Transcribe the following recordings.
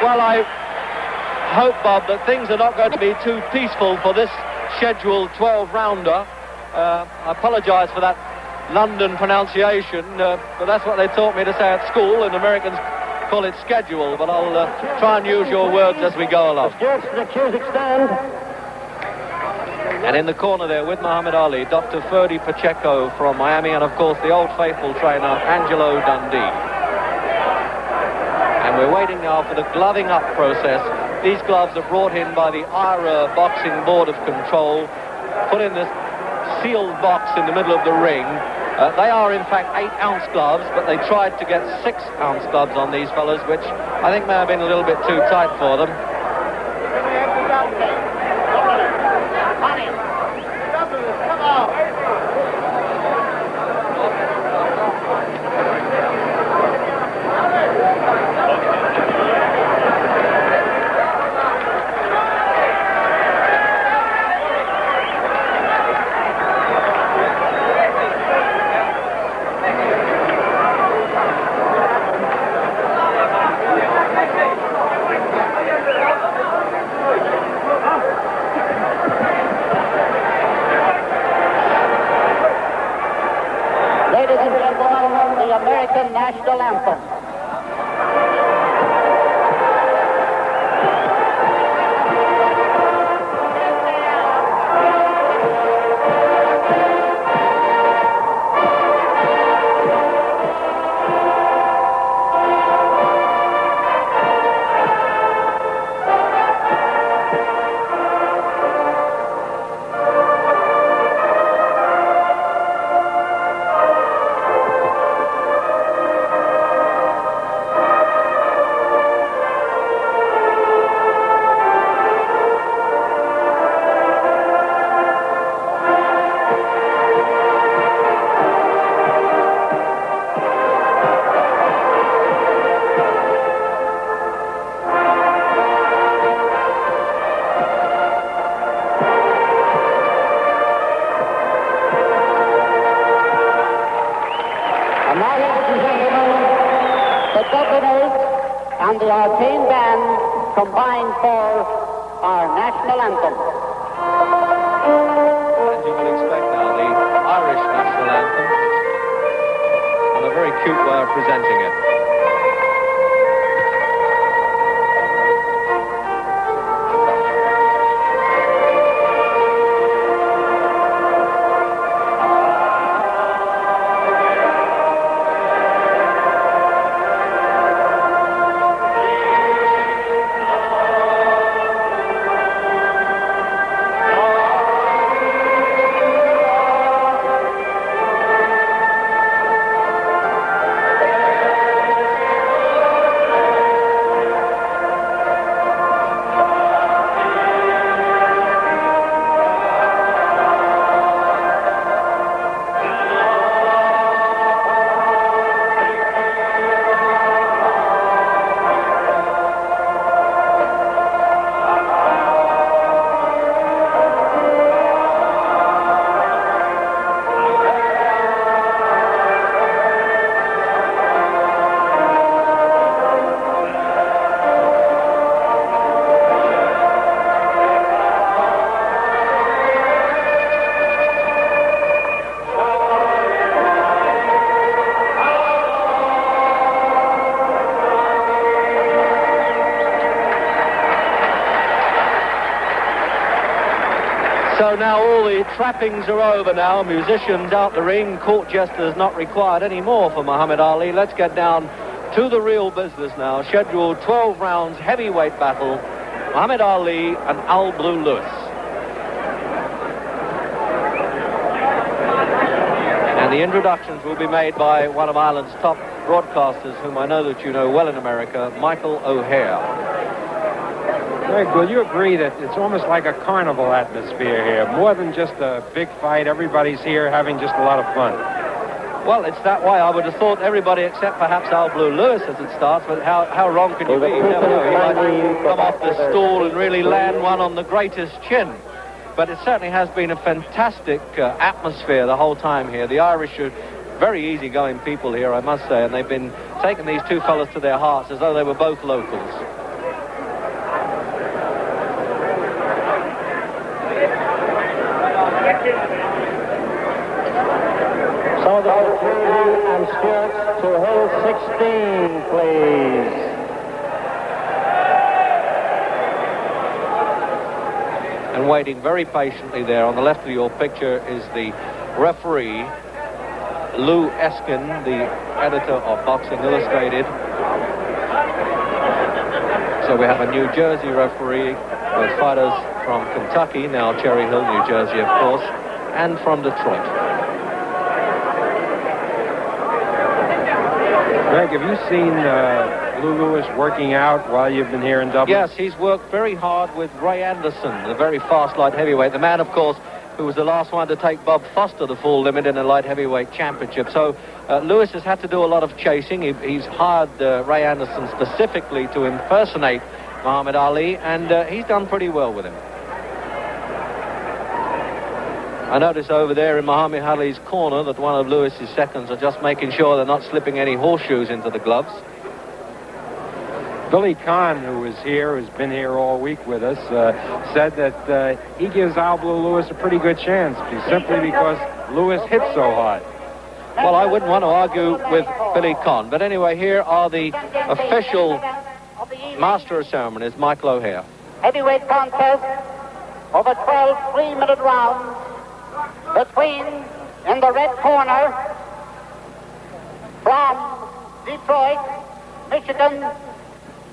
Well, I hope, Bob, that things are not going to be too peaceful for this scheduled 12-rounder. I apologise for that London pronunciation, but that's what they taught me to say at school, and Americans call it schedule, but I'll try and use your words as we go along. And in the corner there with Muhammad Ali, Dr. Ferdy Pacheco from Miami, and of course the old faithful trainer, Angelo Dundee. And we're waiting now for the gloving up process. These gloves are brought in by the IRA Boxing Board of Control, put in this sealed box in the middle of the ring. They are in fact 8-ounce gloves, but they tried to get 6-ounce gloves on these fellas, which I think may have been a little bit too tight for them. National anthem. And the arcane band combined for our national anthem. And you will expect now the Irish national anthem, and a very cute way of presenting it. So now all the trappings are over now. Musicians out the ring, court jesters not required anymore for Muhammad Ali. Let's get down to the real business now. Scheduled 12 rounds heavyweight battle. Muhammad Ali and Al Blue Lewis. And the introductions will be made by one of Ireland's top broadcasters, whom I know that you know well in America, Michael O'Hare. Greg, will you agree that it's almost like a carnival atmosphere here? More than just a big fight, everybody's here having just a lot of fun. Well, it's that way. I would have thought everybody except perhaps Al Blue Lewis as it starts, but how wrong can you be? You never know. He might come off the stool and really land one on the greatest chin. But it certainly has been a fantastic atmosphere the whole time here. The Irish are very easygoing people here, I must say, and they've been taking these two fellas to their hearts as though they were both locals. order for jersey and shirts to Hill 16, please. And waiting very patiently there on the left of your picture is the referee, Lou Eskin, the editor of Boxing Illustrated. So we have a New Jersey referee with fighters from Kentucky, now Cherry Hill, New Jersey, of course, and from Detroit. Greg, have you seen Lou Lewis working out while you've been here in Dublin? Yes, he's worked very hard with Ray Anderson, the very fast light heavyweight. The man, of course, who was the last one to take Bob Foster the full limit in a light heavyweight championship. So Lewis has had to do a lot of chasing. He's hired Ray Anderson specifically to impersonate Muhammad Ali, and he's done pretty well with him. I notice over there in Muhammad Ali's corner that one of Lewis's seconds are just making sure they're not slipping any horseshoes into the gloves. Billy Kahn, who is here, who's been here all week with us, said that he gives Al Blue Lewis a pretty good chance, simply because Lewis hits so hard. Well, I wouldn't want to argue with Billy Kahn. But anyway, here are the official master of ceremonies, Michael O'Hare. Heavyweight contest over 12 3-minute rounds between, in the red corner, from Detroit, Michigan,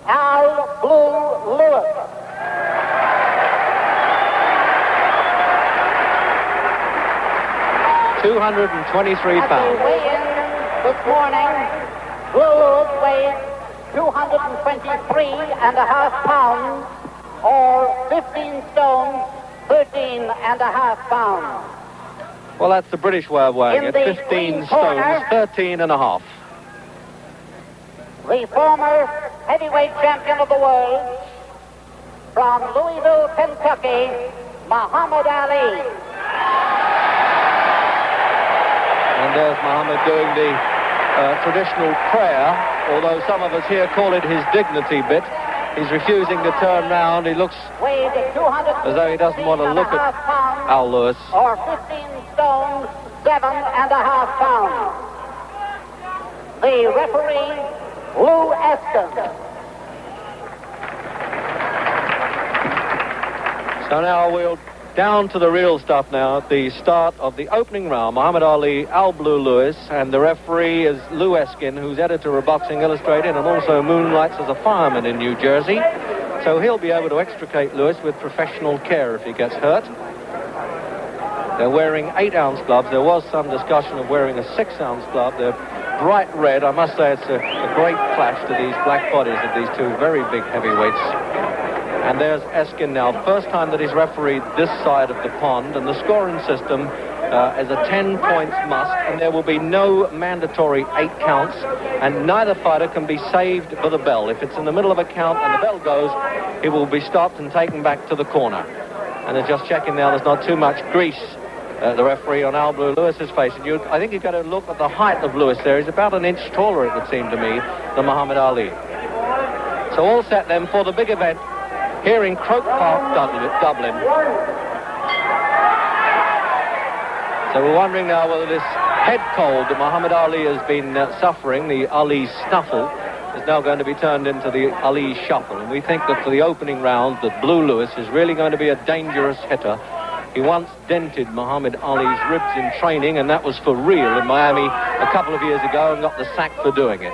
Al Blue Lewis. £223. At the weigh-in this morning, Blue Lewis weighed 223.5 pounds, or 15 stone, 13.5 pounds. Well, that's the British way of weighing it. In the 15 green stones, corner, 13.5. The former heavyweight champion of the world, from Louisville, Kentucky, Muhammad Ali. And there's Muhammad doing the traditional prayer, although some of us here call it his dignity bit. He's refusing to turn round. He looks as though he doesn't want to look at Al Lewis. Or 15 stone, 7.5 pounds. The referee, Lou Eskin. So now we'll down to the real stuff now at the start of the opening round. Muhammad Ali, Al Blue Lewis, and the referee is Lou Eskin, who's editor of Boxing Illustrated and also moonlights as a fireman in New Jersey. So he'll be able to extricate Lewis with professional care if he gets hurt. They're wearing 8-ounce gloves. There was some discussion of wearing a 6-ounce glove. They're bright red. I must say it's a great clash to these black bodies of these two very big heavyweights. And there's Eskin now. First time that he's refereed this side of the pond. And the scoring system is a 10 points must. And there will be no mandatory 8 counts. And neither fighter can be saved for the bell. If it's in the middle of a count and the bell goes, he will be stopped and taken back to the corner. And they're just checking now there's not too much grease. The referee on Al Blue Lewis's face. And I think you've got to look at the height of Lewis there. He's about an inch taller, it would seem to me, than Muhammad Ali. So all set then for the big event here in Croke Park, Dublin. So we're wondering now whether this head cold that Muhammad Ali has been suffering, the Ali snuffle, is now going to be turned into the Ali shuffle. And we think that for the opening round, that Blue Lewis is really going to be a dangerous hitter. He once dented Muhammad Ali's ribs in training, and that was for real in Miami a couple of years ago, and got the sack for doing it.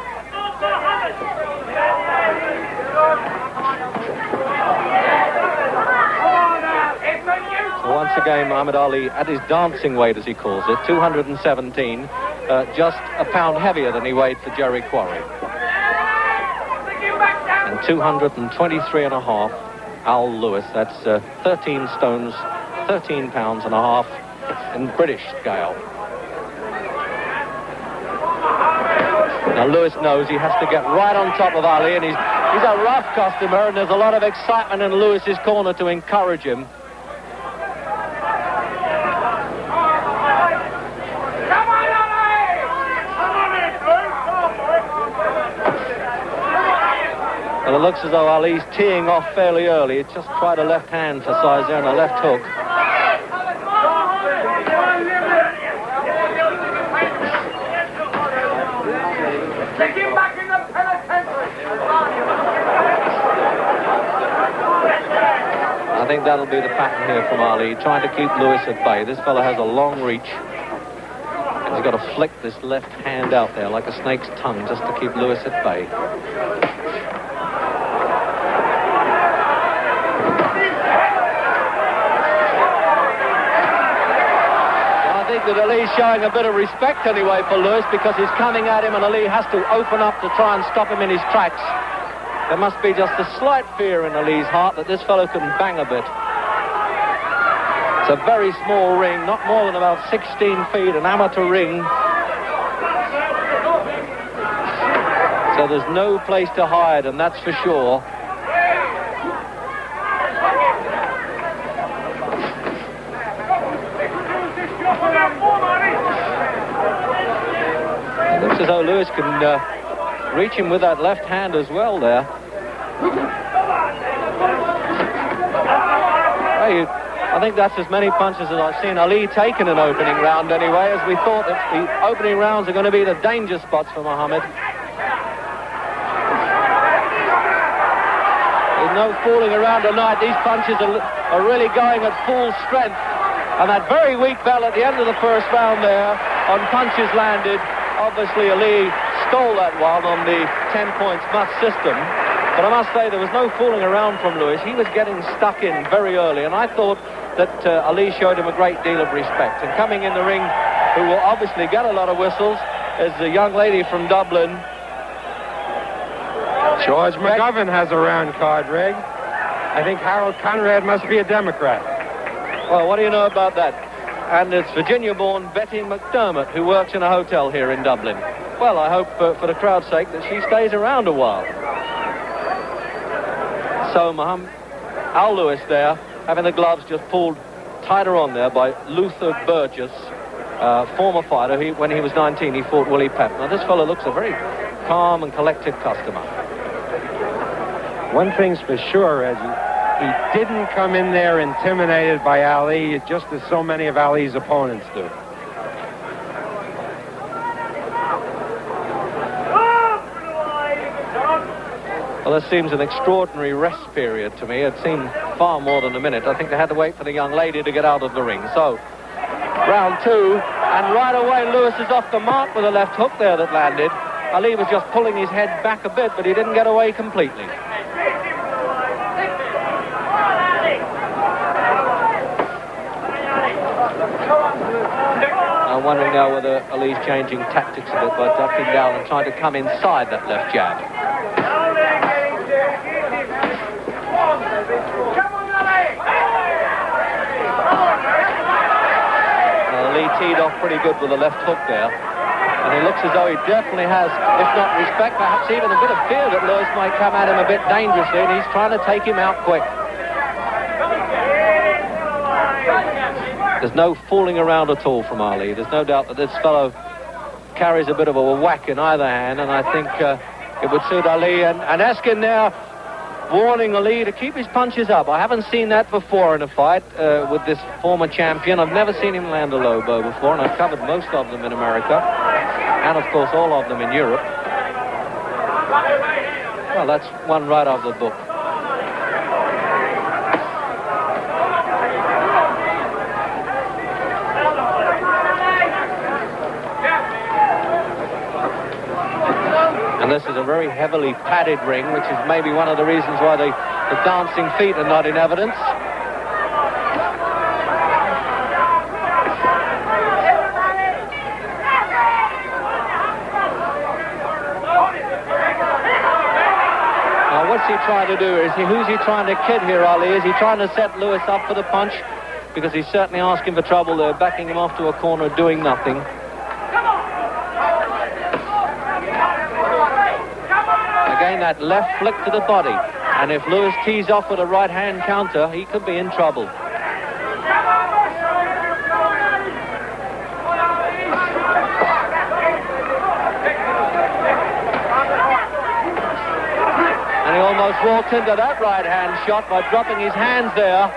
So once again, Muhammad Ali at his dancing weight, as he calls it, 217, just a pound heavier than he weighed for Jerry Quarry. And 223.5, Al Lewis. That's 13 stones, 13 pounds and a half in British scale. Now Lewis knows he has to get right on top of Ali, and he's a rough customer, and there's a lot of excitement in Lewis's corner to encourage him. Well, it looks as though Ali's teeing off fairly early. It's just tried a left hand for size there and a left hook. think that'll be the pattern here from Ali, trying to keep Lewis at bay. This fellow has a long reach. He's got to flick this left hand out there like a snake's tongue just to keep Lewis at bay. I think that Ali's showing a bit of respect anyway for Lewis, because he's coming at him and Ali has to open up to try and stop him in his tracks. There must be just a slight fear in Ali's heart that this fellow can bang a bit. It's a very small ring, not more than about 16 feet, an amateur ring. So there's no place to hide, and that's for sure. It looks as though Lewis can reach him with that left hand as well there. I think that's as many punches as I've seen Ali take in an opening round anyway, as we thought that the opening rounds are going to be the danger spots for Muhammad. There's no fooling around tonight. These punches are really going at full strength. And that very weak bell at the end of the first round there on punches landed. Obviously Ali stole that one on the 10 points must system. But I must say there was no fooling around from Lewis. He was getting stuck in very early, and I thought that Ali showed him a great deal of respect. And coming in the ring, who will obviously get a lot of whistles, is a young lady from Dublin. George McGovern has a round card, Reg. I think Harold Conrad must be a Democrat. Well, what do you know about that? And it's Virginia-born Betty McDermott, who works in a hotel here in Dublin. Well, I hope for the crowd's sake that she stays around a while. So Al Lewis there, having the gloves just pulled tighter on there by Luther Burgess, former fighter. When he was 19, he fought Willie Pep. Now, this fellow looks a very calm and collected customer. One thing's for sure, Reggie. He didn't come in there intimidated by Ali, just as so many of Ali's opponents do. Well, this seems an extraordinary rest period to me. It seemed far more than a minute. I think they had to wait for the young lady to get out of the ring. So, round two, and right away Lewis is off the mark with a left hook there that landed. Ali was just pulling his head back a bit, but he didn't get away completely. I'm wondering now whether Ali's changing tactics a bit by ducking down and trying to come inside that left jab. Ali teed off pretty good with the left hook there. And he looks as though he definitely has, if not respect, perhaps even a bit of fear that Lewis might come at him a bit dangerously, and he's trying to take him out quick. There's no fooling around at all from Ali. There's no doubt that this fellow carries a bit of a whack in either hand, and I think it would suit Ali. And Eskin now warning Ali to keep his punches up. I haven't seen that before in a fight with this former champion. I've never seen him land a low blow before, and I've covered most of them in America, and of course all of them in Europe. Well, that's one right out of the book. And this is a very heavily padded ring, which is maybe one of the reasons why the dancing feet are not in evidence. Now, what's he trying to do? Who's he trying to kid here, Ali? Is he trying to set Lewis up for the punch? Because he's certainly asking for trouble there, backing him off to a corner, doing nothing. Again, that left flick to the body. And if Lewis tees off with a right-hand counter, he could be in trouble. And he almost walked into that right-hand shot by dropping his hands there.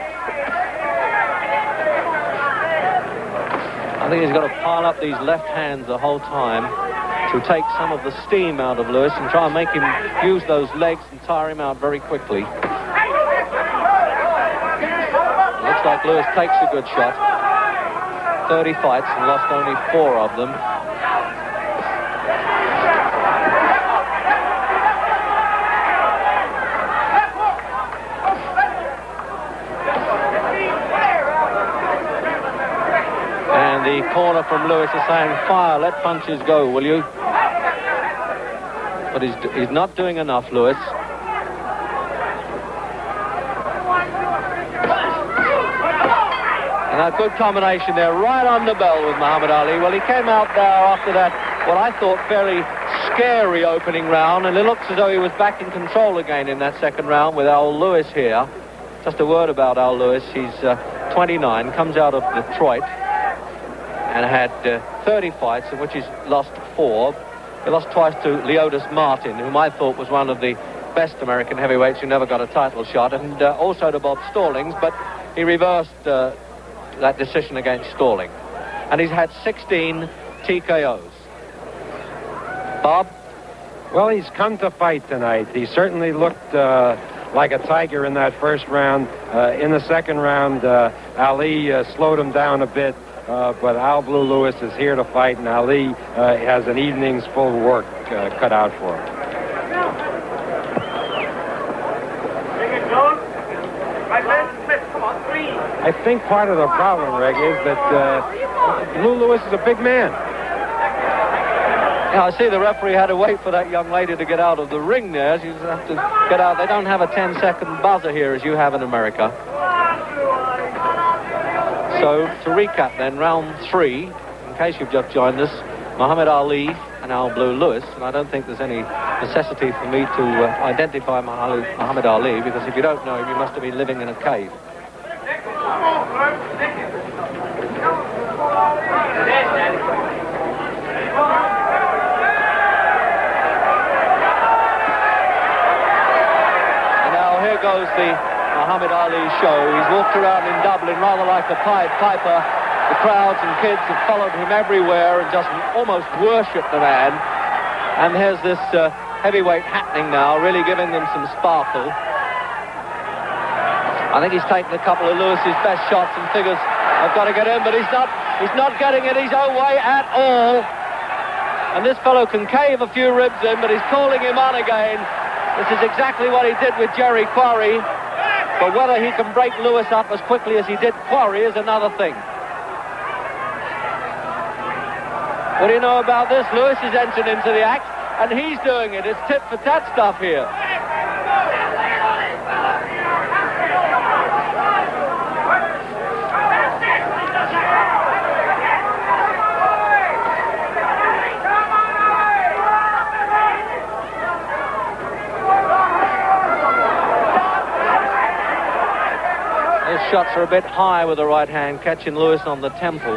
I think he's got to pile up these left hands the whole time to take some of the steam out of Lewis and try and make him use those legs and tire him out very quickly. like Lewis takes a good shot. 30 fights and lost only 4 of them. And the corner from Lewis is saying, fire, let punches go, will you? But he's not doing enough, Lewis. And a good combination there, right on the bell with Muhammad Ali. Well, he came out there after that, what I thought fairly scary opening round, and it looks as though he was back in control again in that second round with Al Lewis here. Just a word about Al Lewis. He's 29, comes out of Detroit, and had 30 fights, in which he's lost 4. He lost twice to Leotis Martin, whom I thought was one of the best American heavyweights who never got a title shot, and also to Bob Stallings, but he reversed that decision against Stalling. And he's had 16 TKOs. Bob? Well, he's come to fight tonight. He certainly looked like a tiger in that first round. In the second round, Ali slowed him down a bit, but Al Blue Lewis is here to fight, and Ali has an evening's full work cut out for him. I think part of the problem, Reg, is that Blue Lewis is a big man. Yeah, I see the referee had to wait for that young lady to get out of the ring there. She just have to get out. They don't have a 10-second buzzer here as you have in America. So, to recap then, round 3, in case you've just joined us, Muhammad Ali and Al Blue Lewis, and I don't think there's any necessity for me to identify Muhammad Ali, because if you don't know him, you must have been living in a cave. Goes the Muhammad Ali show. He's walked around in Dublin rather like a Pied Piper. The crowds and kids have followed him everywhere and just almost worshipped the man. And here's this heavyweight happening now, really giving them some sparkle. I think he's taken a couple of Lewis's best shots and figures I've got to get in, but he's not getting it his own way at all. And this fellow can cave a few ribs in, but he's calling him on again. This is exactly what he did with Jerry Quarry, but whether he can break Lewis up as quickly as he did Quarry is another thing. What do you know about this? Lewis is entered into the act, and he's doing it. It's tit-for-tat stuff here. Shots are a bit high with the right hand, catching Lewis on the temple.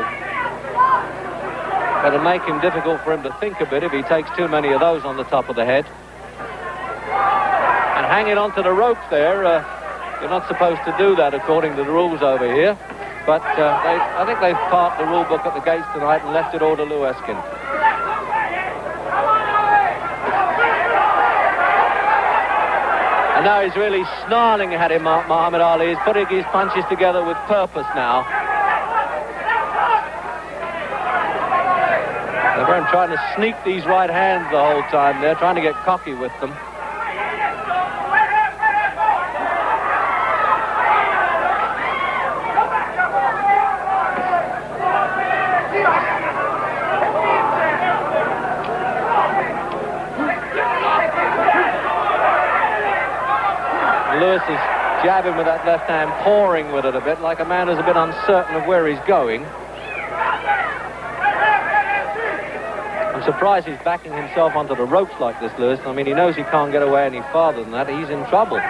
That'll make him difficult for him to think a bit if he takes too many of those on the top of the head. And hanging onto the ropes there, you're not supposed to do that according to the rules over here. But I think they've parked the rule book at the gates tonight and left it all to Lou Eskin. And now he's really snarling at him, Muhammad Ali. He's putting his punches together with purpose now. They're trying to sneak these right hands the whole time. They're trying to get cocky with them. Lewis is jabbing with that left hand, pouring with it a bit, like a man who's a bit uncertain of where he's going. I'm surprised he's backing himself onto the ropes like this, Lewis. I mean, he knows he can't get away any farther than that. He's in trouble. As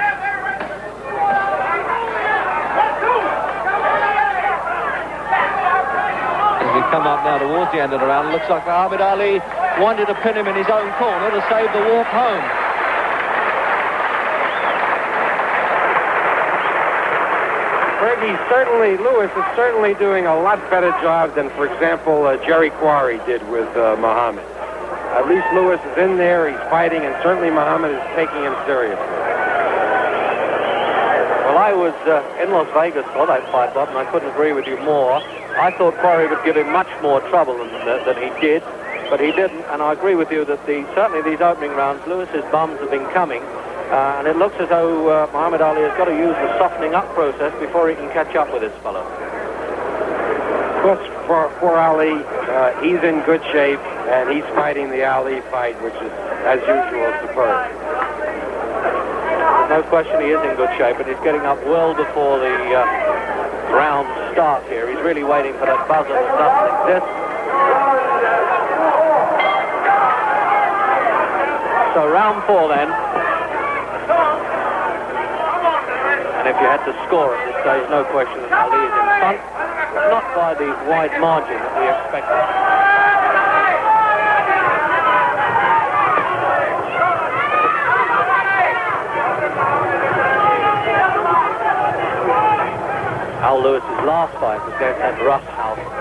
we come up now towards the end of the round, it looks like Muhammad Ali wanted to pin him in his own corner to save the walk home. Lewis is certainly doing a lot better job than, for example, Jerry Quarry did with Muhammad. At least Lewis is in there, he's fighting, and certainly Muhammad is taking him seriously. Well, I was in Las Vegas for that fight, Bob, and I couldn't agree with you more. I thought Quarry would give him much more trouble than he did, but he didn't, and I agree with you that certainly these opening rounds, Lewis's bums have been coming, and it looks as though Muhammad Ali has got to use the softening up process before he can catch up with this fellow. Of course, for Ali, he's in good shape, and he's fighting the Ali fight, which is, as usual, superb. No question he is in good shape, and he's getting up well before the round starts here. He's really waiting for that buzzer that doesn't exist. So round 4 then. And if you had to score at this stage, no question that Ali is in front. Not by the wide margin that we expected. Al Lewis's last fight was against that rough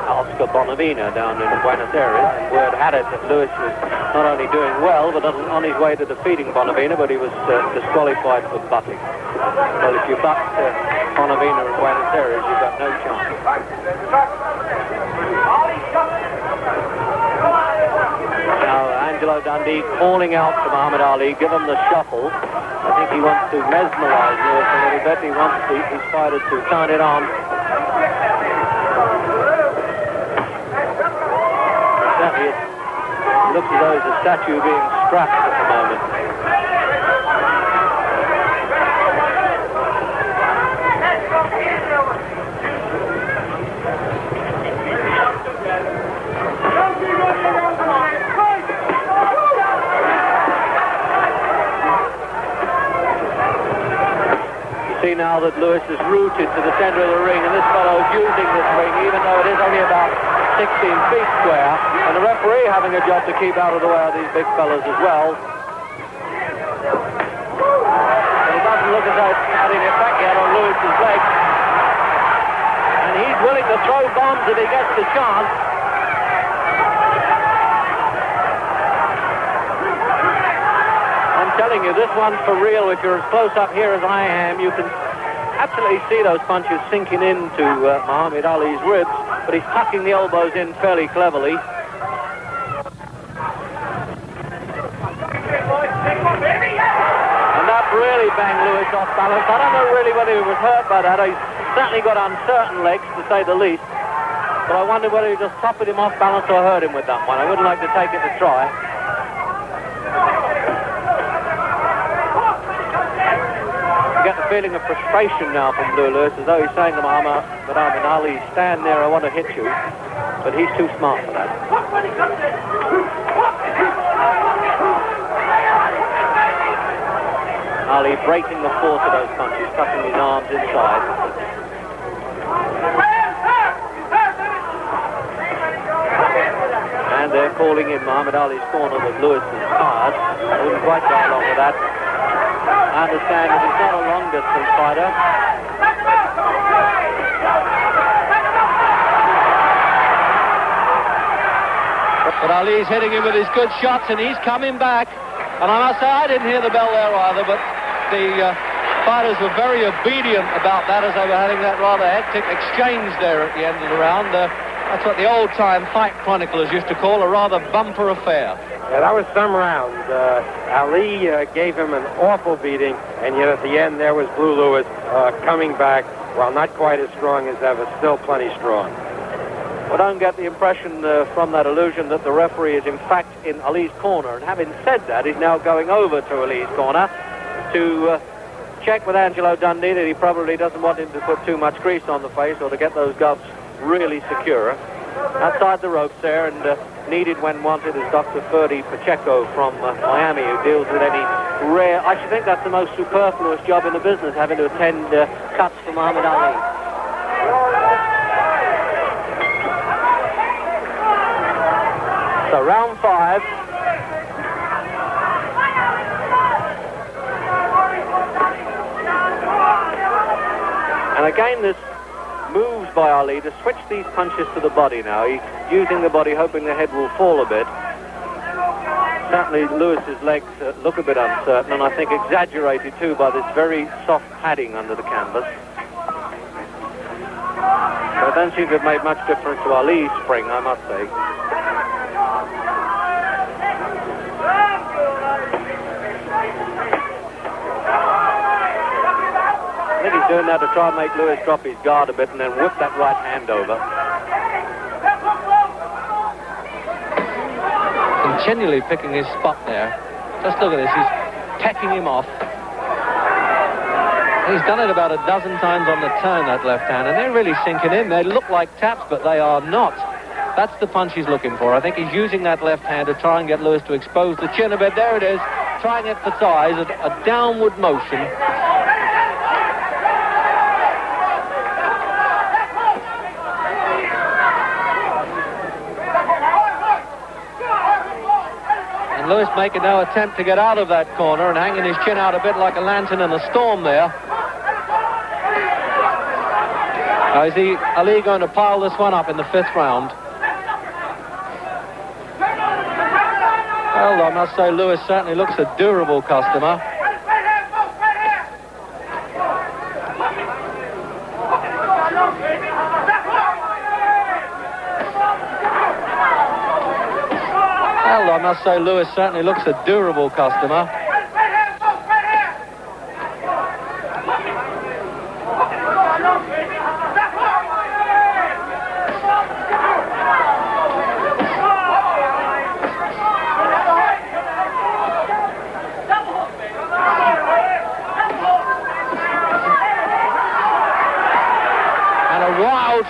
Oscar Bonavina down in Buenos Aires. Word had it that Lewis was not only doing well, but on his way to defeating Bonavina, but he was disqualified for butting. Well, if you butt Bonavina in Buenos Aires, you've got no chance. Now, Angelo Dundee calling out to Muhammad Ali, give him the shuffle. I think he wants to mesmerize Lewis a little bit. He wants his fighter to turn it on. Certainly it looks as though it's a statue being scrapped at the moment. See now that Lewis is rooted to the center of the ring, and this fellow is using this ring, even though it is only about 16 feet square, and the referee having a job to keep out of the way of these big fellows as well. But it doesn't look as though it's having an effect yet on Lewis's legs, and he's willing to throw bombs if he gets the chance. I'm telling you, this one's for real. If you're as close up here as I am, you can absolutely see those punches sinking into Muhammad Ali's ribs, but he's tucking the elbows in fairly cleverly. And that really banged Lewis off balance. I don't know really whether he was hurt by that. He's certainly got uncertain legs, to say the least. But I wonder whether he just toppled him off balance or hurt him with that one. I wouldn't like to take it to try. You get the feeling of frustration now from Blue Lewis, as though he's saying to Muhammad Ali, stand there, I want to hit you. But he's too smart for that. Ali breaking the force of those punches, tucking his arms inside. And they're calling in Muhammad Ali's corner that Lewis is tired. I wouldn't quite go along with that. I understand that he's not a long-distance fighter. But Ali's hitting him with his good shots, and he's coming back. And I must say, I didn't hear the bell there either, but the fighters were very obedient about that as they were having that rather hectic exchange there at the end of the round. That's what the old-time fight chroniclers used to call a rather bumper affair. Yeah, that was some round. Ali gave him an awful beating, and yet at the end there was Blue Lewis coming back, while not quite as strong as ever, still plenty strong. I don't get the impression from that illusion that the referee is in fact in Ali's corner, and having said that, he's now going over to Ali's corner to check with Angelo Dundee that he probably doesn't want him to put too much grease on the face or to get those gloves really secure. Outside the ropes there, and needed when wanted, is Dr. Ferdy Pacheco from Miami, who deals with any rare... I should think that's the most superfluous job in the business, having to attend cuts for Muhammad Ali. So round 5. And again, this moves by Ali to switch these punches to the body now. He's using the body, hoping the head will fall a bit. Certainly Lewis's legs look a bit uncertain, and I think exaggerated too by this very soft padding under the canvas. But I don't seem to have made much difference to Ali's spring, I must say. I think he's doing that to try and make Lewis drop his guard a bit and then whip that right hand over. Continually picking his spot there. Just look at this, he's pecking him off. He's done it about a dozen times on the turn, that left hand, and they're really sinking in. They look like taps, but they are not. That's the punch he's looking for. I think he's using that left hand to try and get Lewis to expose the chin a bit. There it is, trying it for size, a downward motion. And Lewis making no attempt to get out of that corner and hanging his chin out a bit like a lantern in a storm there. Now, is Ali going to pile this one up in the 5th round? Well, I must say Lewis certainly looks a durable customer. Well, I must say Lewis certainly looks a durable customer.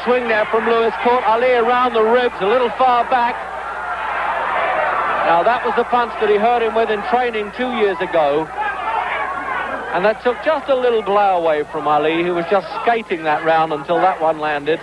Swing there from Lewis, caught Ali around the ribs, a little far back. Now that was the punch that he hurt him with in training 2 years ago. And that took just a little blow away from Ali, who was just skating that round until that one landed.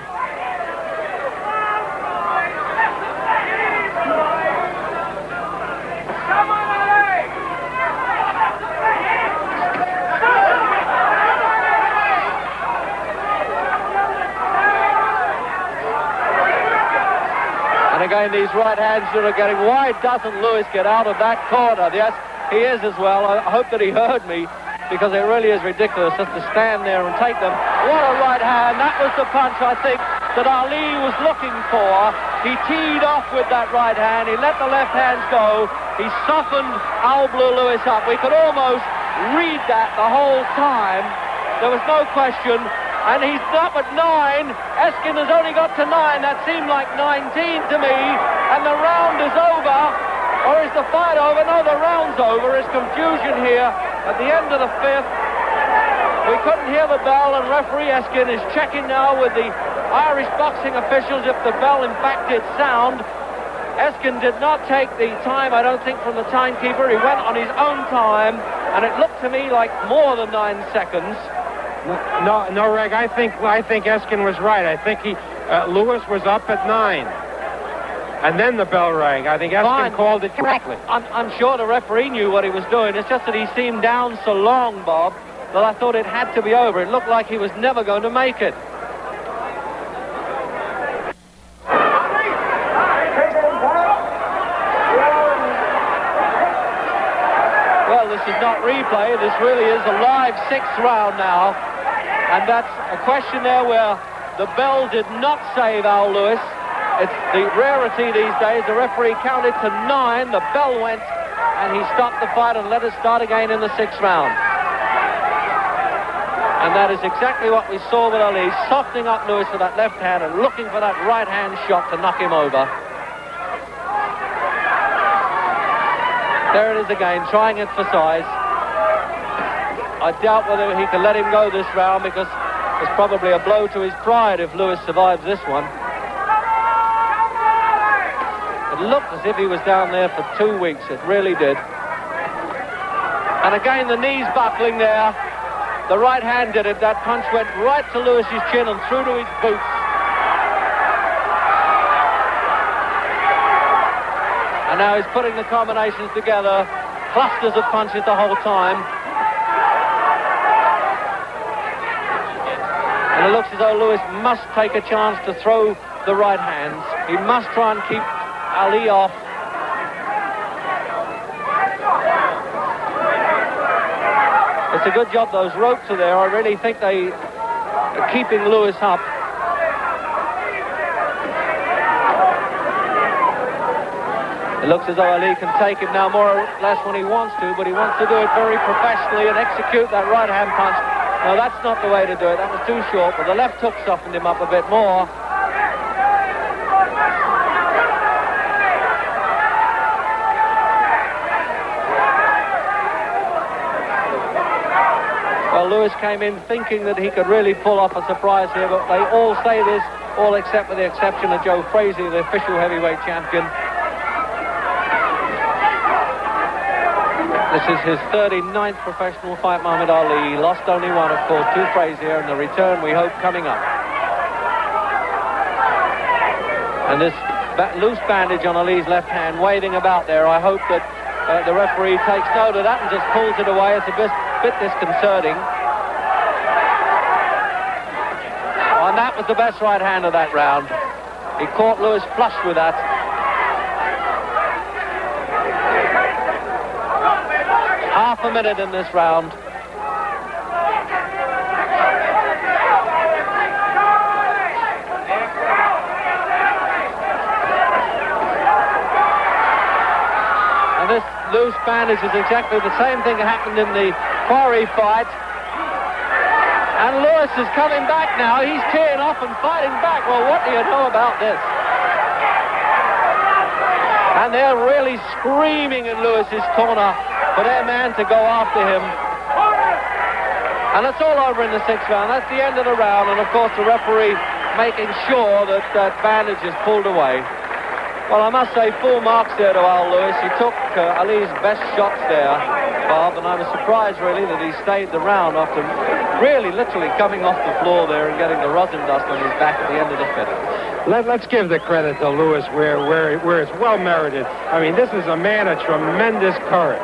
Again, these right hands that are getting... Why doesn't Lewis get out of that corner? Yes, he is as well. I hope that he heard me, because it really is ridiculous just to stand there and take them. What a right hand. That was the punch, I think, that Ali was looking for. He teed off with that right hand. He let the left hands go. He softened Alvin Lewis up. We could almost read that the whole time. There was no question. And he's up at 9. Eskin has only got to 9. That seemed like 19 to me. And the round is over. Or is the fight over? No, the round's over. There's confusion here at the end of the 5th. We couldn't hear the bell, and referee Eskin is checking now with the Irish boxing officials if the bell in fact did sound. Eskin did not take the time, I don't think, from the timekeeper. He went on his own time, and it looked to me like more than 9 seconds. No, Reg. I think Eskin was right. I think Lewis was up at 9, and then the bell rang. I think Eskin called it correctly. I'm sure the referee knew what he was doing. It's just that he seemed down so long, Bob, that I thought it had to be over. It looked like he was never going to make it. Well, this is not replay. This really is a live 6th round now. And that's a question there where the bell did not save Al Lewis. It's the rarity these days. The referee counted to 9. The bell went, and he stopped the fight and let it start again in the 6th round. And that is exactly what we saw with Ali, softening up Lewis with that left hand and looking for that right hand shot to knock him over. There it is again, trying it for size. I doubt whether he can let him go this round, because it's probably a blow to his pride if Lewis survives this one. It looked as if he was down there for 2 weeks. It really did. And again, the knees buckling there. The right hand did it. That punch went right to Lewis's chin and through to his boots. And now he's putting the combinations together. Clusters of punches the whole time. And it looks as though Lewis must take a chance to throw the right hands. He must try and keep Ali off. It's a good job those ropes are there. I really think they are keeping Lewis up. It looks as though Ali can take him now more or less when he wants to, but he wants to do it very professionally and execute that right-hand punch. No, that's not the way to do it. That was too short, but the left hook softened him up a bit more. Well, Lewis came in thinking that he could really pull off a surprise here, but they all say this, all except with the exception of Joe Frazier, the official heavyweight champion. This is his 39th professional fight, Muhammad Ali. He lost only one, of course, to Frazier, and the return, we hope, coming up. And this loose bandage on Ali's left hand waving about there, I hope that the referee takes note of that and just pulls it away. It's a bit disconcerting. And that was the best right hand of that round. He caught Lewis flush with that. Half a minute in this round. And this loose bandage is exactly the same thing that happened in the Quarry fight. And Lewis is coming back now. He's teeing off and fighting back. Well, what do you know about this? And they're really screaming in Lewis's corner for their man to go after him. And it's all over in the sixth round. That's the end of the round. And, of course, the referee making sure that that bandage is pulled away. Well, I must say, full marks there to Al Lewis. He took Ali's best shots there, Bob, and I was surprised, really, that he stayed the round after really literally coming off the floor there and getting the rosin dust on his back at the end of the fifth. Let's give the credit to Lewis where it's well merited. I mean, this is a man of tremendous courage.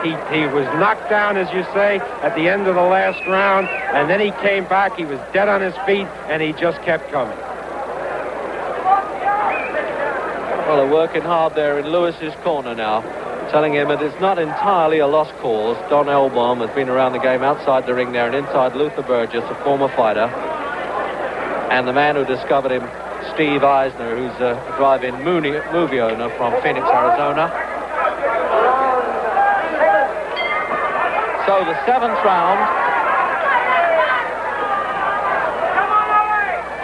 He was knocked down, as you say, at the end of the last round, and then he came back. He was dead on his feet, and he just kept coming. Well, they're working hard there in Lewis's corner now, telling him that it's not entirely a lost cause. Don Elbaum has been around the game outside the ring there, and inside Luther Burgess, a former fighter, and the man who discovered him, Steve Eisner, who's a drive-in movie owner from Phoenix, Arizona. So the seventh round,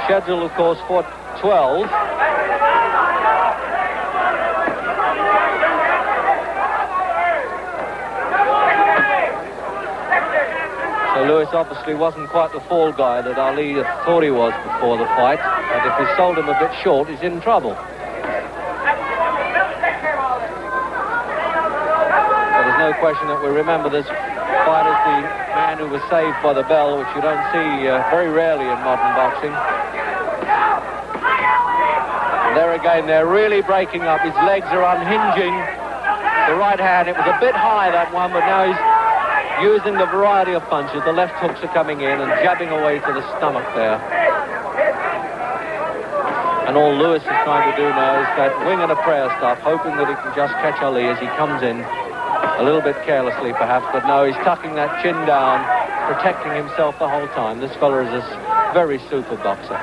scheduled, of course, for 12. So Lewis obviously wasn't quite the fall guy that Ali thought he was before the fight. And if he sold him a bit short, he's in trouble. But there's no question that we remember this fight as the man who was saved by the bell, which you don't see very rarely in modern boxing. And there again, they're really breaking up. His legs are unhinging. The right hand, it was a bit high, that one, but now he's using the variety of punches. The left hooks are coming in and jabbing away to the stomach there. And all Lewis is trying to do now is that wing and a prayer stuff, hoping that he can just catch Ali as he comes in, a little bit carelessly perhaps, but no, he's tucking that chin down, protecting himself the whole time. This fella is a very super boxer.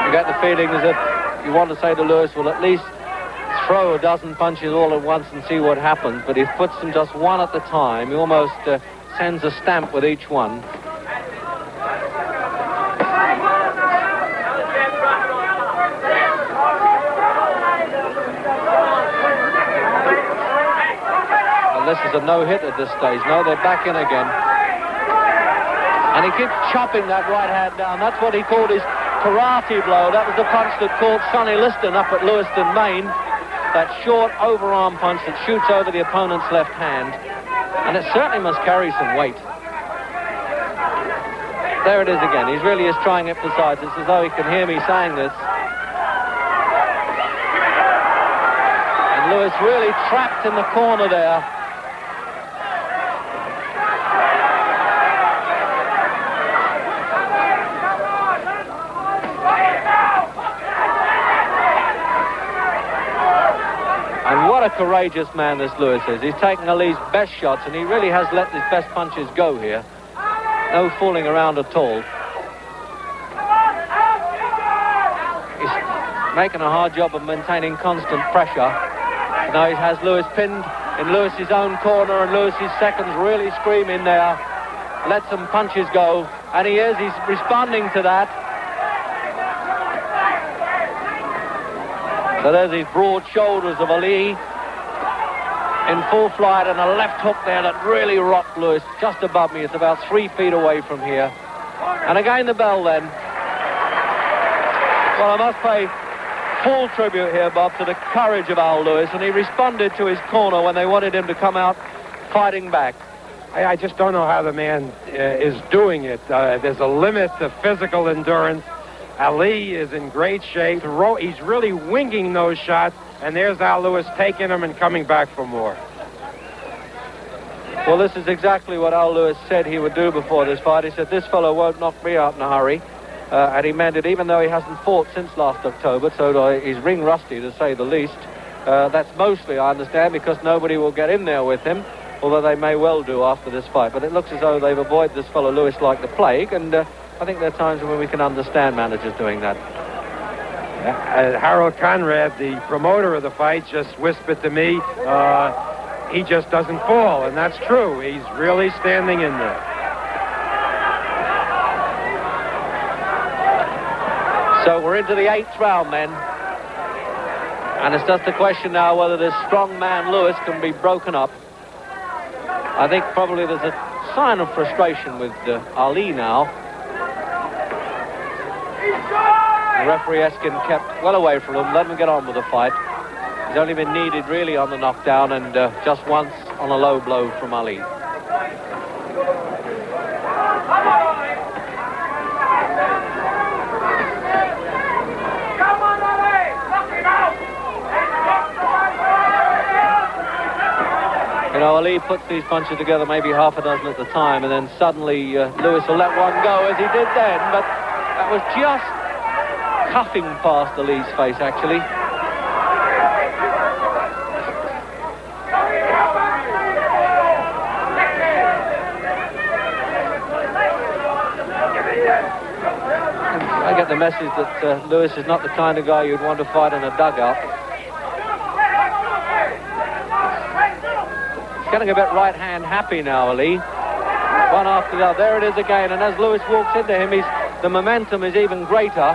You get the feeling as if you want to say to Lewis, well, at least throw a dozen punches all at once and see what happens, but he puts them just one at a time. He almost sends a stamp with each one. And this is a no-hit at this stage. No, they're back in again. And he keeps chopping that right hand down. That's what he called his karate blow. That was the punch that caught Sonny Liston up at Lewiston, Maine. That short overarm punch that shoots over the opponent's left hand. And it certainly must carry some weight. There it is again. He really is trying to emphasize. It's as though he can hear me saying this. And Lewis really trapped in the corner there. courageous man, this Lewis is. He's taken Ali's best shots, and he really has let his best punches go here. No fooling around at all. He's making a hard job of maintaining constant pressure. Now he has Lewis pinned in Lewis's own corner, and Lewis's seconds really screaming there. Let some punches go, and he's responding to that. So there's these broad shoulders of Ali in full flight, and a left hook there that really rocked Lewis just above me. It's about 3 feet away from here. And again the bell then. Well, I must pay full tribute here, Bob, to the courage of Al Lewis, and he responded to his corner when they wanted him to come out fighting back. I just don't know how the man is doing it. There's a limit to physical endurance. Ali is in great shape. He's really winging those shots, and there's Al Lewis taking them and coming back for more. Well, this is exactly what Al Lewis said he would do before this fight. He said, this fellow won't knock me out in a hurry. And he meant it, even though he hasn't fought since last October, so he's ring rusty, to say the least. That's mostly, I understand, because nobody will get in there with him, although they may well do after this fight. But it looks as though they've avoided this fellow Lewis like the plague, and I think there are times when we can understand managers doing that. Harold Conrad, the promoter of the fight, just whispered to me, he just doesn't fall, and that's true. He's really standing in there. So we're into the 8th round then. And it's just a question now whether this strong man Lewis can be broken up. I think probably there's a sign of frustration with Ali now. The referee Eskin kept well away from him, let him get on with the fight. He's only been needed really on the knockdown, and just once on a low blow from Ali. You know, Ali puts these punches together maybe half a dozen at the time, and then suddenly Lewis will let one go, as he did then, but that was just cuffing past Ali's face, actually. I get the message that Lewis is not the kind of guy you'd want to fight in a dugout. Getting a bit right-hand happy now, Ali. One after the other. There it is again, and as Lewis walks into him, the momentum is even greater.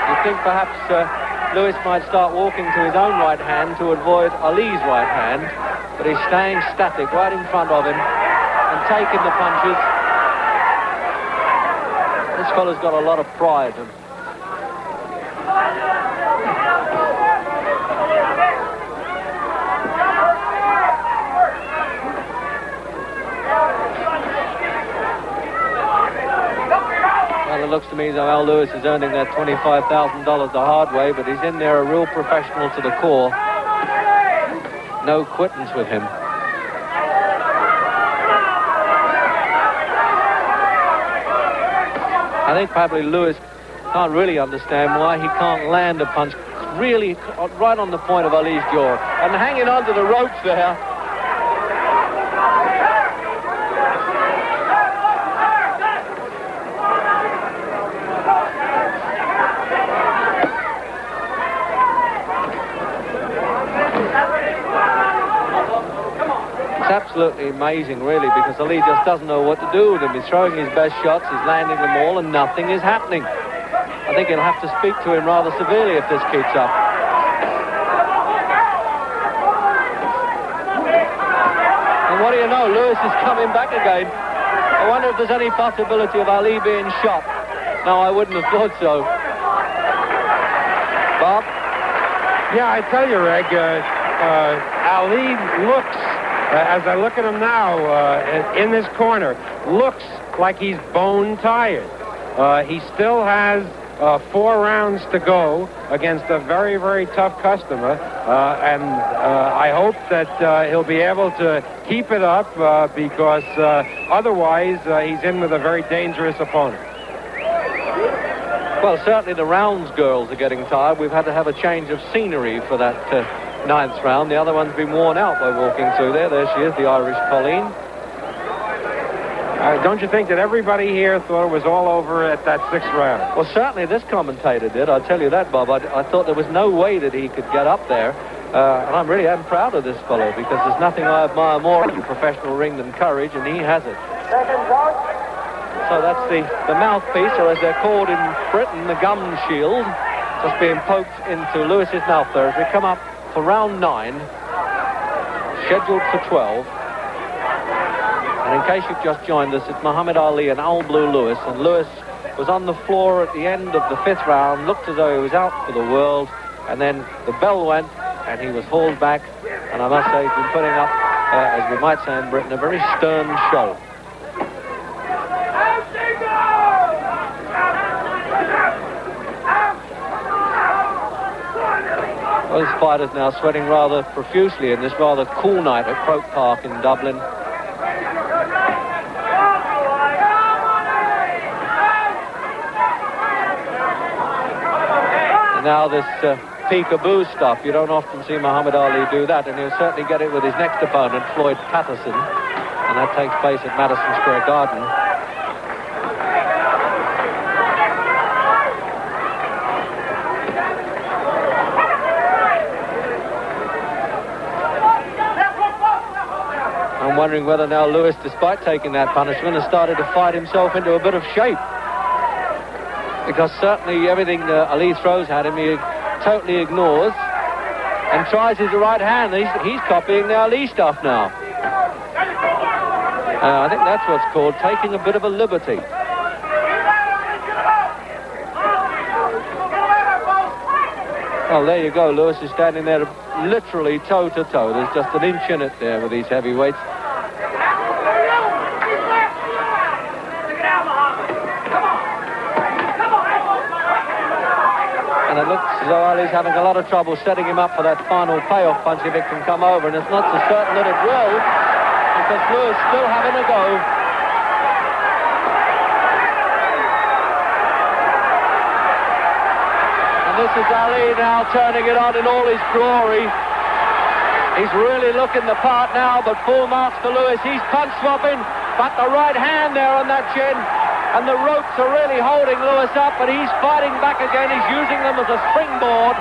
You think perhaps Lewis might start walking to his own right hand to avoid Ali's right hand, but he's staying static right in front of him and taking the punches. This fellow's got a lot of pride. Well, it looks to me as though Al Lewis is earning that $25,000 the hard way, but he's in there a real professional to the core. No quittance with him. I think probably Lewis can't really understand why he can't land a punch really right on the point of Ali's jaw. And hanging onto the ropes there. It's absolutely amazing, really, because Ali just doesn't know what to do with him. He's throwing his best shots, he's landing them all, and nothing is happening. I think he'll have to speak to him rather severely if this keeps up. And what do you know, Lewis is coming back again. I wonder if there's any possibility of Ali being shot. No, I wouldn't have thought so. Bob? Yeah, I tell you, Reg, Ali looks, as I look at him now in this corner, looks like he's bone tired. He still has 4 rounds to go against a very, very tough customer, and I hope that he'll be able to keep it up because otherwise he's in with a very dangerous opponent. Well, certainly the rounds girls are getting tired. We've had to have a change of scenery for that 9th round. The other one's been worn out by walking through there. There she is, the Irish Colleen. Don't you think that everybody here thought it was all over at that 6th round? Well, certainly this commentator did. I'll tell you that, Bob. I thought there was no way that he could get up there. And I really am proud of this fellow because there's nothing I admire more in a professional ring than courage, and he has it. So that's the mouthpiece, or as they're called in Britain, the gum shield, just being poked into Lewis's mouth there as we come up for round 9, scheduled for 12. And in case you've just joined us, it's Muhammad Ali and Al Blue Lewis, and Lewis was on the floor at the end of the 5th round, looked as though he was out for the world, and then the bell went and he was hauled back, and I must say he's been putting up, as we might say in Britain, a very stern show. Well, this fighter's now sweating rather profusely in this rather cool night at Croke Park in Dublin. And now this peekaboo stuff, you don't often see Muhammad Ali do that, and he'll certainly get it with his next opponent, Floyd Patterson, and that takes place at Madison Square Garden. I'm wondering whether now Lewis, despite taking that punishment, has started to fight himself into a bit of shape. Because certainly everything Ali throws at him, he totally ignores and tries his right hand. He's copying the Ali stuff now. I think that's what's called taking a bit of a liberty. Well, there you go. Lewis is standing there literally toe-to-toe. There's just an inch in it there with these heavyweights. And it looks as though Ali's having a lot of trouble setting him up for that final payoff punch if it can come over. And it's not so certain that it will, because Lewis still having a go. And this is Ali now turning it on in all his glory. He's really looking the part now, but full marks for Lewis. He's punch swapping, but the right hand there on that chin. And the ropes are really holding Lewis up, but he's fighting back again. He's using them as a springboard.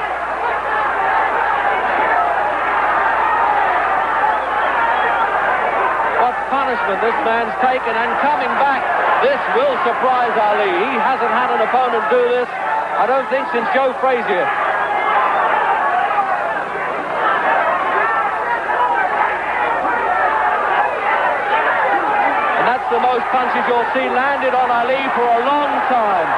What punishment this man's taken, and coming back. This will surprise Ali. He hasn't had an opponent do this, I don't think, since Joe Frazier. The most punches you'll see landed on Ali for a long time.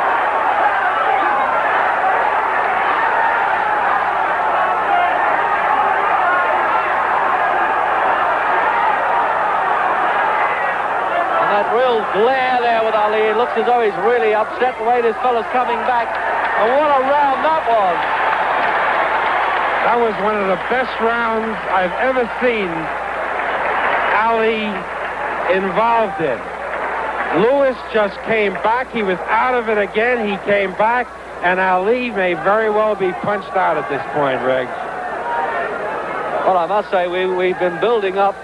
And that real glare there with Ali, it looks as though he's really upset the way this fella's coming back. And what a round that was. That was one of the best rounds I've ever seen Ali involved in. Lewis just came back. He was out of it again. He came back, and Ali may very well be punched out at this point, Riggs. Well, I must say, we've been building up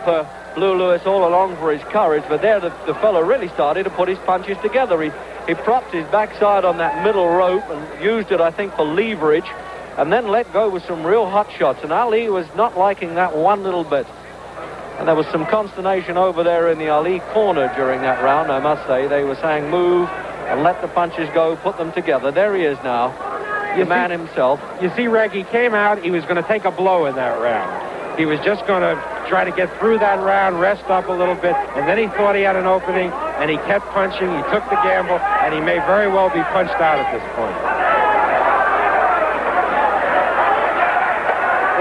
Blue Lewis all along for his courage, but there the fellow really started to put his punches together. He propped his backside on that middle rope and used it, I think, for leverage, and then let go with some real hot shots, and Ali was not liking that one little bit. And there was some consternation over there in the Ali corner during that round, I must say. They were saying, move and let the punches go, put them together. There he is now, the man himself. You see, Reg, he came out, he was going to take a blow in that round. He was just going to try to get through that round, rest up a little bit, and then he thought he had an opening, and he kept punching, he took the gamble, and he may very well be punched out at this point.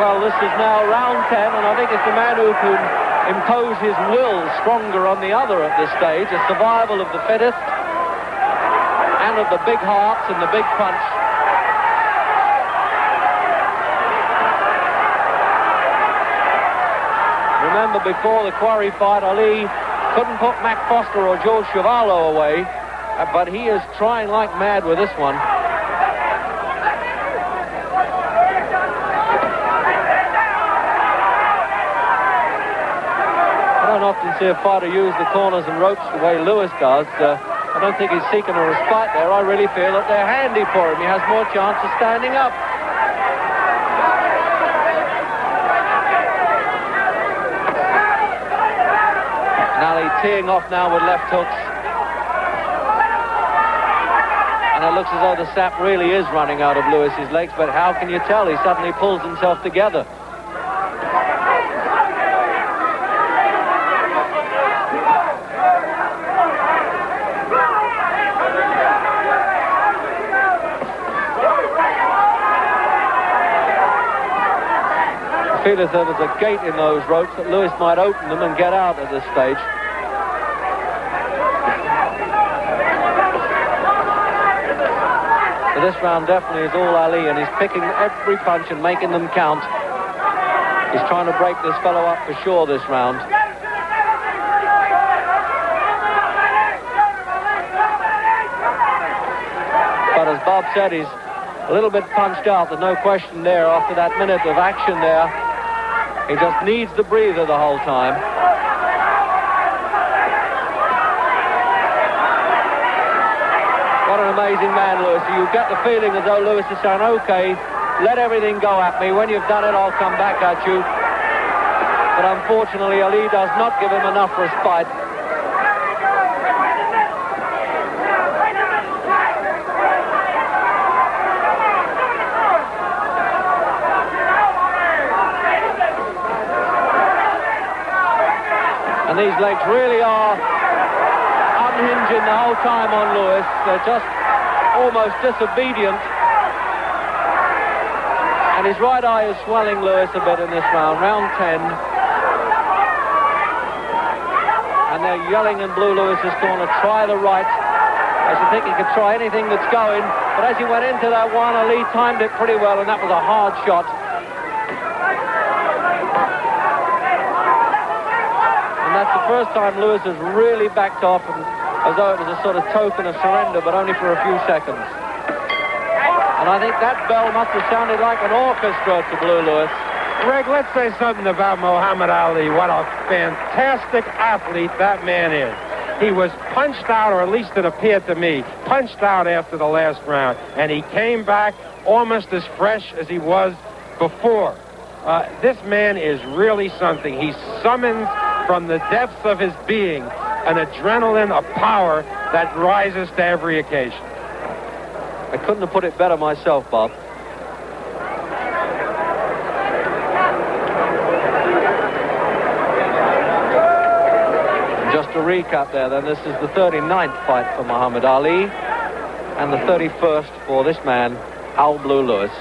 Well, this is now round 10, and I think it's the man who can impose his will stronger on the other at this stage, a survival of the fittest. man of the big hearts and the big punch. Remember, before the Quarry fight, Ali couldn't put Mac Foster or George Chuvalo away, but he is trying like mad with this one. I don't often see a fighter use the corners and ropes the way Lewis does. I don't think he's seeking a respite there. I really feel that they're handy for him. He has more chance of standing up. Ali teeing off now with left hooks. And it looks as though the sap really is running out of Lewis's legs, but how can you tell? He suddenly pulls himself together. I feel as though there's a gate in those ropes that Lewis might open them and get out at this stage. So this round definitely is all Ali, and he's picking every punch and making them count. He's trying to break this fellow up for sure this round. But as Bob said, he's a little bit punched out. There's no question there after that minute of action there. He just needs the breather the whole time. What an amazing man, Lewis. You get the feeling as though Lewis is saying, okay, let everything go at me. When you've done it, I'll come back at you. But unfortunately, Ali does not give him enough respite. And these legs really are unhinging the whole time on Lewis. They're just almost disobedient. And his right eye is swelling Lewis a bit in this round, round 10. And they're yelling in Blue Lewis's corner, try the right. I should think he could try anything that's going. But as he went into that one, Ali timed it pretty well, and that was a hard shot. And that's the first time Lewis has really backed off, and as though it was a sort of token of surrender, but only for a few seconds. And I think that bell must have sounded like an orchestra to Blue Lewis. Greg, let's say something about Muhammad Ali. What a fantastic athlete that man is. He was punched out, or at least it appeared to me, punched out after the last round, and he came back almost as fresh as he was before. This man is really something. He summons from the depths of his being an adrenaline, a power that rises to every occasion. I couldn't have put it better myself, Bob. And just to recap there, then, this is the 39th fight for Muhammad Ali and the 31st for this man, Al Blue Lewis.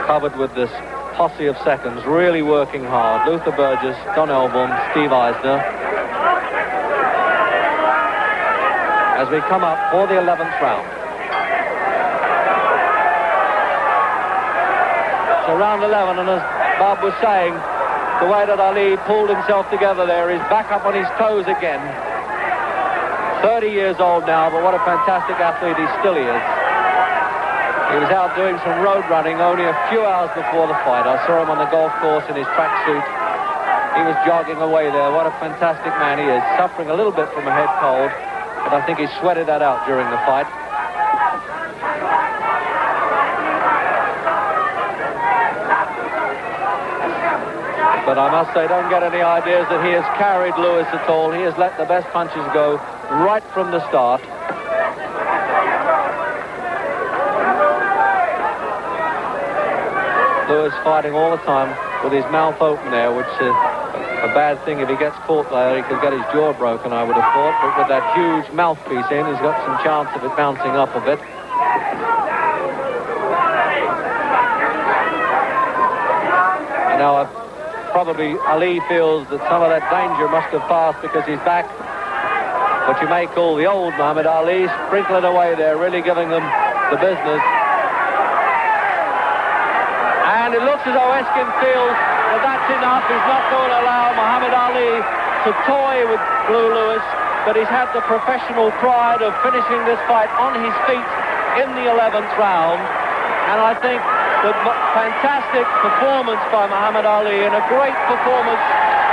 Covered with this posse of seconds, really working hard. Luther Burgess, Don Elbaum, Steve Eisner. As we come up for the 11th round. So round 11, and as Bob was saying, the way that Ali pulled himself together there, he's back up on his toes again. 30 years old now, but what a fantastic athlete he still is. He was out doing some road running only a few hours before the fight. I saw him on the golf course in his tracksuit. He was jogging away there. What a fantastic man he is. Suffering a little bit from a head cold, but I think he sweated that out during the fight. But I must say, don't get any ideas that he has carried Lewis at all. He has let the best punches go right from the start. Lewis fighting all the time with his mouth open there, which is a bad thing. If he gets caught there, he could get his jaw broken, I would have thought. But with that huge mouthpiece in, he's got some chance of it bouncing up a bit. And now probably Ali feels that some of that danger must have passed because he's back what you may call the old Muhammad Ali, sprinkling away there, really giving them the business. And it looks as though Eskin feels that that's enough. He's not going to allow Muhammad Ali to toy with Blue Lewis, but he's had the professional pride of finishing this fight on his feet in the 11th round. And I think that fantastic performance by Muhammad Ali and a great performance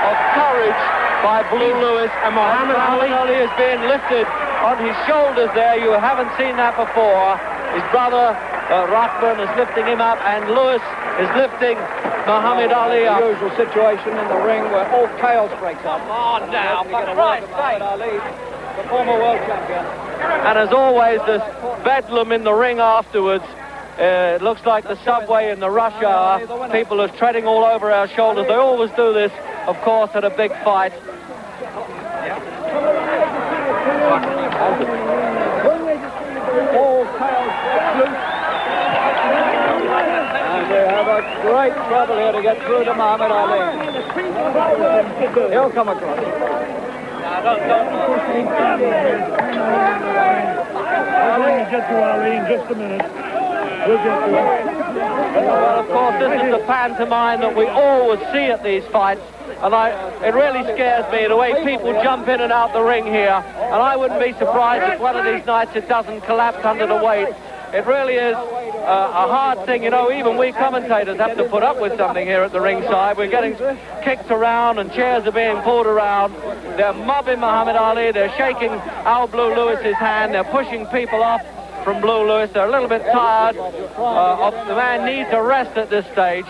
of courage by Blue Lewis. And Muhammad Ali is being lifted on his shoulders there. You haven't seen that before. His brother Rahman is lifting him up, and Lewis is lifting Muhammad Ali up. The usual situation in the ring where all chaos breaks out. Come on now, for Christ's sake. Ali, the former world champion. And as always, there's bedlam in the ring afterwards. It looks like the subway in the rush hour. People are treading all over our shoulders. They always do this, of course, at a big fight. All chaos loose. And they have a great trouble here to get through to Muhammad Ali. He'll come across. We'll get to Ali in just a minute. We'll get to him. Well, of course, this is the pantomime that we always see at these fights. And it really scares me the way people jump in and out the ring here. And I wouldn't be surprised if one of these nights it doesn't collapse under the weight. It really is a hard thing. You know, even we commentators have to put up with something here at the ringside. We're getting kicked around and chairs are being pulled around. They're mobbing Muhammad Ali. They're shaking Al Blue Lewis's hand. They're pushing people off from Blue Lewis. They're a little bit tired. The man needs a rest at this stage.